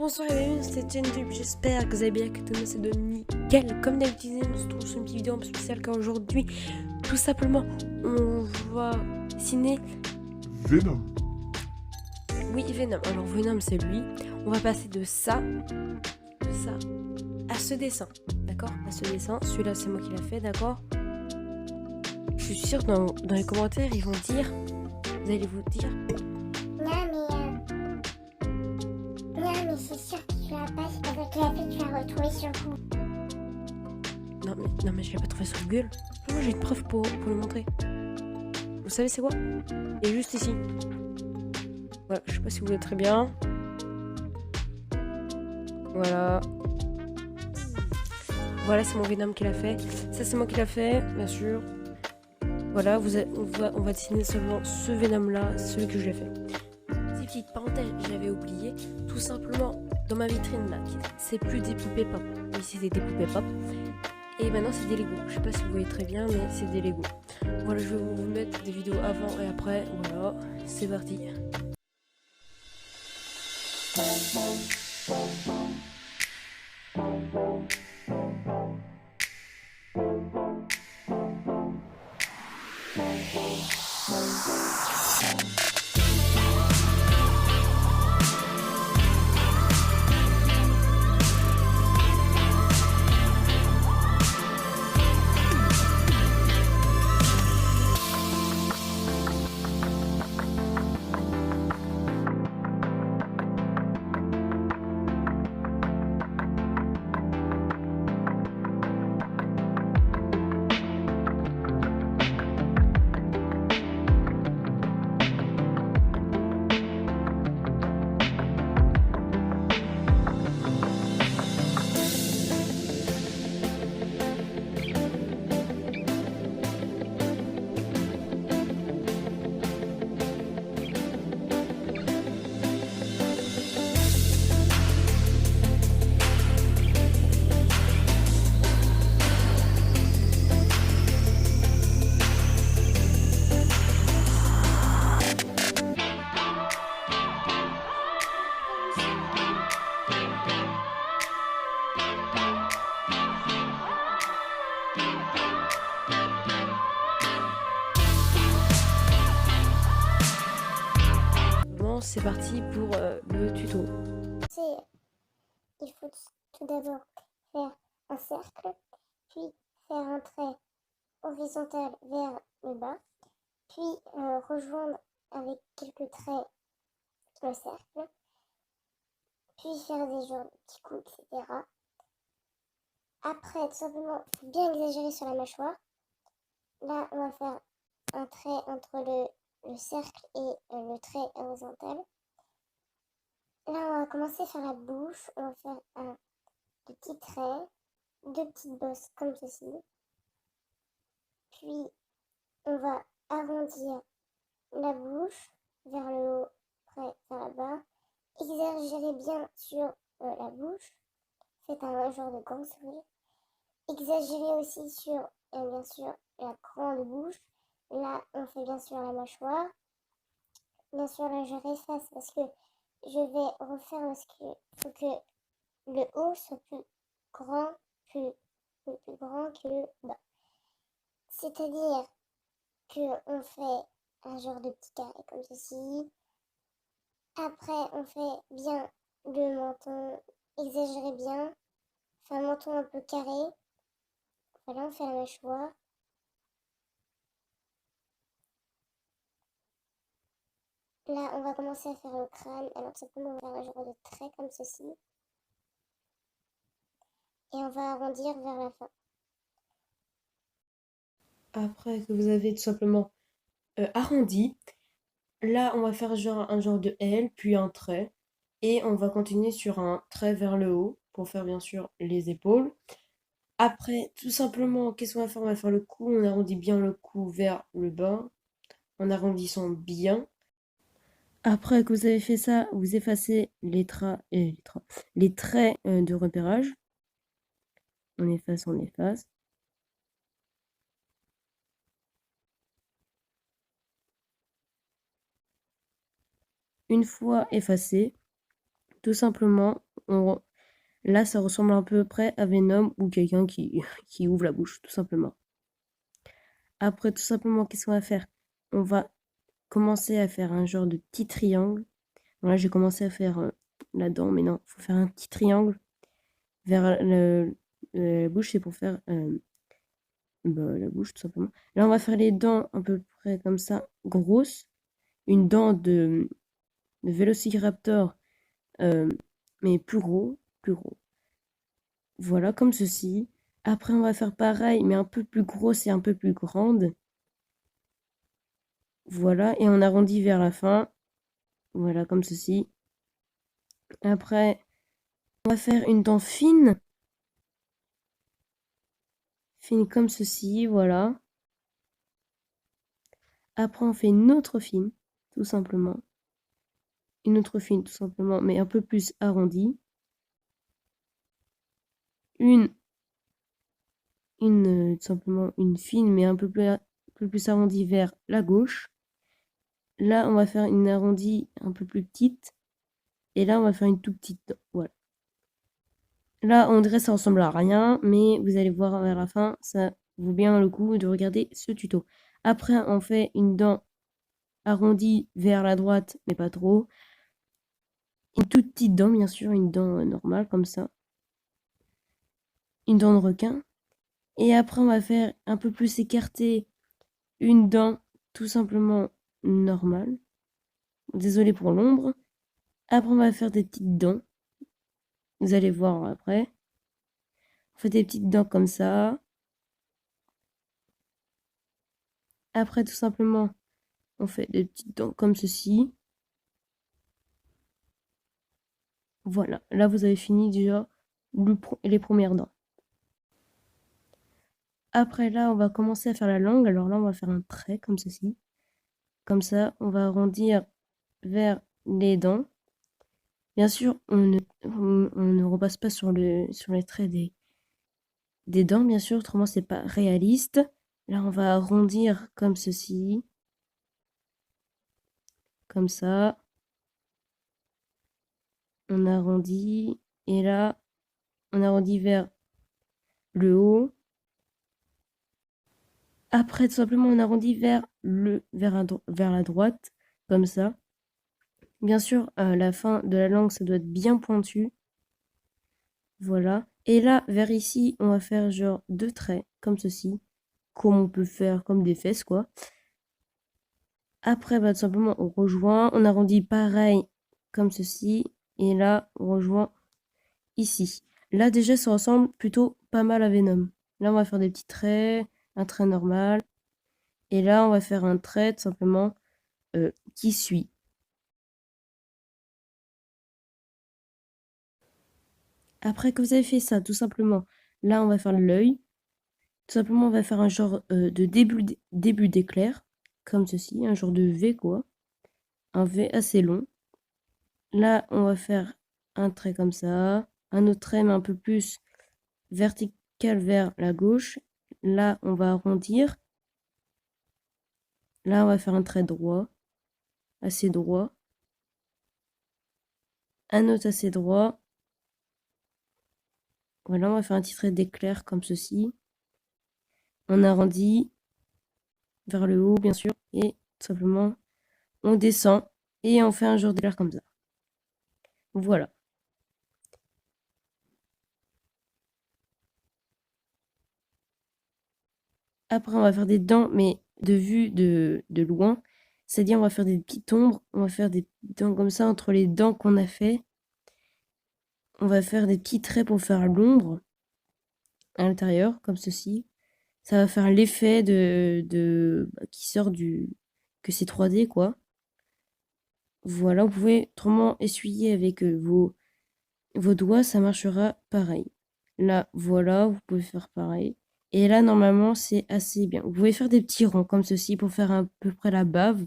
bonsoir et bienvenue sur cette chaîne YouTube, j'espère que vous allez bien, que tout le monde s'est donné nickel. Comme d'habitude, on se trouve sur une petite vidéo un peu spéciale car aujourd'hui, tout simplement, on va dessiner Venom. Oui, Venom. Alors Venom c'est lui, on va passer de ça à ce dessin, d'accord? À ce dessin, celui-là c'est moi qui l'ai fait, d'accord? Je suis sûre que dans les commentaires, ils vont dire, vous allez vous dire... Non mais c'est sûr que tu l'as pas, c'est parce que tu l'as fait, tu l'as retrouvé sur le coup. Non mais je l'ai pas trouvé sur Google. Moi j'ai une preuve pour le montrer. Vous savez c'est quoi? Il est juste ici. Voilà, je sais pas si vous voyez très bien. Voilà. Voilà, c'est mon Venom qui l'a fait. Ça c'est moi qui l'a fait, bien sûr. Voilà, on va dessiner seulement ce Venom là, celui que j'ai fait. Ces petites parenthèses, j'avais oublié. Tout simplement, dans ma vitrine là, c'est plus des poupées pop. Oui, c'était des poupées pop. Et maintenant c'est des Lego. Je sais pas si vous voyez très bien, mais c'est des Lego. Voilà, je vais vous mettre des vidéos avant et après. Voilà, c'est parti. Bon, c'est parti pour le tuto. Il faut tout d'abord faire un cercle, puis faire un trait horizontal vers le bas, puis rejoindre avec quelques traits le cercle, puis faire des genres de petits coups, etc. Après, tout simplement, bien exagérer sur la mâchoire. Là, on va faire un trait entre le cercle et le trait horizontal. Là, on va commencer par la bouche. On va faire un petit trait, deux petites bosses comme ceci. Puis, on va arrondir la bouche vers le haut, après vers le bas. Exagérez bien sur la bouche. Faites un genre de grand sourire. Exagérez aussi sur, bien sûr, la grande bouche. Là, on fait bien sûr la mâchoire. Bien sûr, là, je réefface parce que je vais refaire parce qu'il faut que le haut soit plus grand, plus grand que le bas. C'est-à-dire qu'on fait un genre de petit carré comme ceci. Après, on fait bien le menton, exagéré bien. Enfin, un menton un peu carré. Voilà, on fait la mâchoire. Là, on va commencer à faire le crâne. Alors, tout simplement, on va faire un genre de trait comme ceci. Et on va arrondir vers la fin. Après que vous avez tout simplement arrondi, là on va faire un genre de L, puis un trait. Et on va continuer sur un trait vers le haut pour faire bien sûr les épaules. Après, tout simplement, qu'est-ce qu'on va faire? On va faire le cou, on arrondit bien le cou vers le bas, en arrondissant bien. Après que vous avez fait ça, vous effacez les traits de repérage. On efface, on efface. Une fois effacé, tout simplement, là, ça ressemble à peu près à Venom ou quelqu'un qui, qui ouvre la bouche, tout simplement. Après, tout simplement, qu'est-ce qu'on va faire? On va commencer à faire un genre de petit triangle. Bon, là, j'ai commencé à faire la dent, mais non, il faut faire un petit triangle vers la bouche, c'est pour faire bah, la bouche, tout simplement. Là, on va faire les dents à peu près comme ça, grosses. Une dent de Vélociraptor, euh, mais plus gros, plus gros. Voilà, comme ceci. Après, on va faire pareil, mais un peu plus grosse et un peu plus grande. Voilà, et on arrondit vers la fin. Voilà, comme ceci. Après, on va faire une dent fine. Fine comme ceci, voilà. Après, on fait une autre fine, tout simplement. Une autre fine, tout simplement, mais un peu plus arrondie. Une, tout simplement, une fine, mais un peu plus arrondie vers la gauche. Là, on va faire une arrondie un peu plus petite. Et là, on va faire une toute petite dent. Voilà. Là, on dirait que ça ressemble à rien, mais vous allez voir vers la fin, ça vaut bien le coup de regarder ce tuto. Après, on fait une dent arrondie vers la droite, mais pas trop. Une toute petite dent, bien sûr, une dent normale, comme ça. Une dent de requin. Et après, on va faire un peu plus écarter une dent, tout simplement normale. Désolé pour l'ombre. Après, on va faire des petites dents. Vous allez voir après. On fait des petites dents comme ça. Après, tout simplement, on fait des petites dents comme ceci. Voilà, là vous avez fini déjà les premières dents. Après là, on va commencer à faire la langue. Alors là, on va faire un trait comme ceci. Comme ça, on va arrondir vers les dents. Bien sûr, on ne repasse pas sur les traits des dents, bien sûr, autrement c'est pas réaliste. Là, on va arrondir comme ceci. Comme ça. On arrondit. Et là, on arrondit vers le haut. Après, tout simplement, on arrondit vers la droite, comme ça. Bien sûr, la fin de la langue, ça doit être bien pointu. Voilà. Et là, vers ici, on va faire genre deux traits, comme ceci. Comme on peut faire comme des fesses, quoi. Après, bah, tout simplement, on rejoint. On arrondit pareil, comme ceci. Et là, on rejoint ici. Là, déjà, ça ressemble plutôt pas mal à Venom. Là, on va faire des petits traits, un trait normal. Et là, on va faire un trait, tout simplement, qui suit. Après que vous avez fait ça, tout simplement, là, on va faire l'œil. Tout simplement, on va faire un genre de début d'éclair, comme ceci, un genre de V, quoi. Un V assez long. Là, on va faire un trait comme ça, un autre trait, mais un peu plus vertical vers la gauche. Là, on va arrondir. Là, on va faire un trait droit, assez droit. Un autre assez droit. Voilà, on va faire un petit trait d'éclair comme ceci. On arrondit vers le haut, bien sûr, et tout simplement, on descend et on fait un genre d'éclair comme ça. Voilà. Après, on va faire des dents, mais de vue de loin. C'est-à-dire, on va faire des petites ombres, on va faire des dents comme ça entre les dents qu'on a fait. On va faire des petits traits pour faire l'ombre à l'intérieur, comme ceci. Ça va faire l'effet qui sort que c'est 3D, quoi. Voilà, vous pouvez autrement essuyer avec vos doigts, ça marchera pareil. Là, voilà, vous pouvez faire pareil. Et là, normalement, c'est assez bien. Vous pouvez faire des petits ronds comme ceci pour faire à peu près la bave.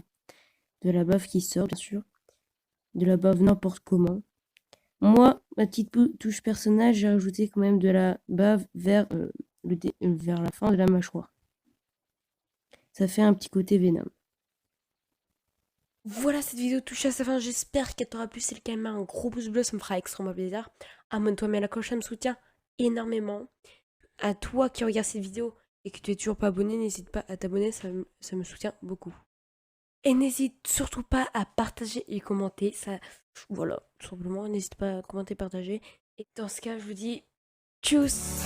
De la bave qui sort, bien sûr. De la bave n'importe comment. Moi, ma petite touche personnage, j'ai rajouté quand même de la bave vers la fin de la mâchoire. Ça fait un petit côté Venom. Voilà, cette vidéo touche à sa fin. J'espère qu'elle t'aura plu. Si c'est le cas, mets un gros pouce bleu, ça me fera extrêmement plaisir. Abonne-toi, mets la cloche, ça me soutient énormément. À toi qui regarde cette vidéo et que tu es toujours pas abonné, n'hésite pas à t'abonner, ça me soutient beaucoup. Et n'hésite surtout pas à partager et commenter. Ça, voilà, tout simplement, n'hésite pas à commenter, partager. Et dans ce cas, je vous dis tchuss.